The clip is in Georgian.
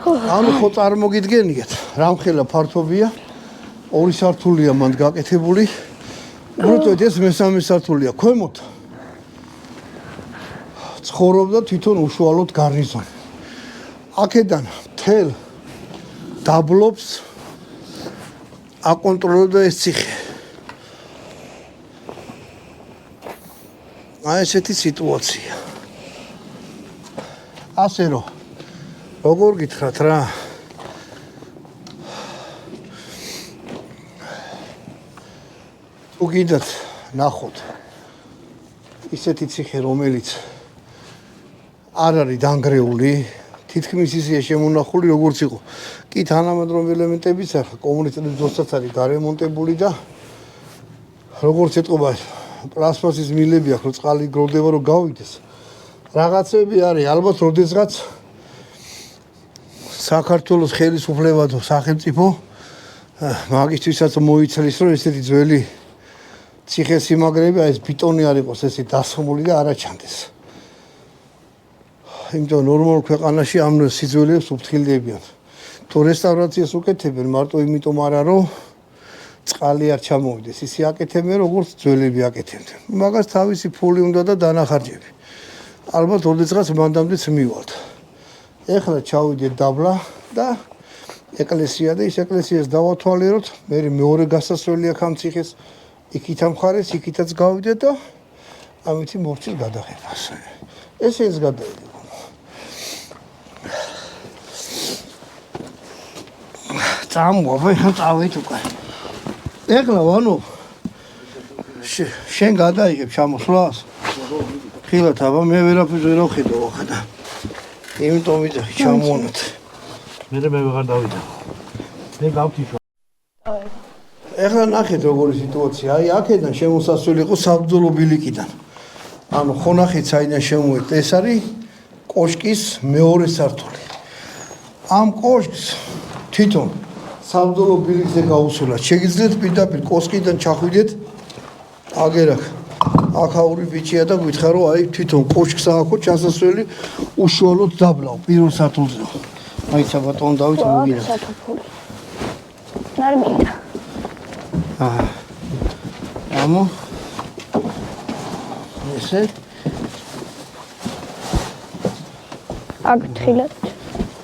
ანუ ხო წარმოგიდგენიათ, რამხელა ფართობია, 2 სართულია მანდ გაკეთებული. უბრალოდ ეს მესამე სართულია ქვემოთ. ცხოვრობდა თვითონ უშუალოდ გარნიზონი. აქედან მთელ დაბლობს აკონტროლდა ეს ციხე. აი ესეთი სიტუაცია. ასე რომ როგორ გითხრათ რა? თუ გინდათ ნახოთ ისეთი ციხე, რომელიც არ არის დანგრეული, თითქმის ისეა შემონახული, როგორც იყო. კი თანამედროვე ელემენტებიც არა, კომუნისტების დროსაც არის გარემონტებული და როგორც ეთყობა პლასმასის მილები აქვს, რომ წყალი გროვდება, რომ გავიდეს. რაღაცები არის, ალბათ როდესღაც საქართველოს ხელისუფლებადო სახელმწიფო მაგისთვისაც მოიცლის, რომ ესეთი ძველი ციხე-სიმაგრეები, აი ეს ბეტონი არ იყოს ესე დასხმული და არა ჩანდეს. იმიტომ ნორმალურ ქვეყანაში ამ სიძველეებს უფრთხილდებიან. თუ რესტავრაციას უკეთებენ, მარტო იმიტომ არა, რომ წყალი არ ჩამოვიდეს, ისე აკეთებენ, როგორც ძველები აკეთებდნენ. მაგას თავისი ფული უნდა და დანახარჯები. ალბათ როდესღაც მანდამდეც მივალთ. ეხლა ჩავიდეთ დაბლა და ეკლესია და ის ეკლესიას დავათვალიეროთ, მე მეორე გასასვლელი აქვს ამ ციხეს, იქით ამ მხარეს, იქითაც გავიდეთ და ამითი მოვწილ გადაღებას. ესე ეს გადაიდება. წავით უკან. ეხლა ვანო შენ გადაიღებ ჩამოსვლას? ხილათ აბა მე ვერაფერს ვერ ვხედავ ახლა და იმიტომ ვიძახი ჩამოვანოთ. მე ვეღარ დავიდა. მე გავთიშვა. ეხლა ნახეთ როგორი სიტუაცია. აი აქედან შემოსასვლელი იყო საბრძოლო ბილიკიდან. ანუ ხონახით საიდან შემოვიდეთ, ეს არის კოშკის მეორე სართული. ამ კოშკს თვითონ საბრძოლო ბილიკზე გაუსულათ. შეგიძლიათ პირდაპირ კოშკიდან ჩახვიდეთ. აგერახ აქაური ბიჭია და გითხრა რომ აი თვითონ კოშკს აქვს ჩასასვლელი უშუალოდ დაბლავ პირველ სართულზე. აი საბატონ დავით მოგირა. ნარმინდა. ამო ესე აგთხილად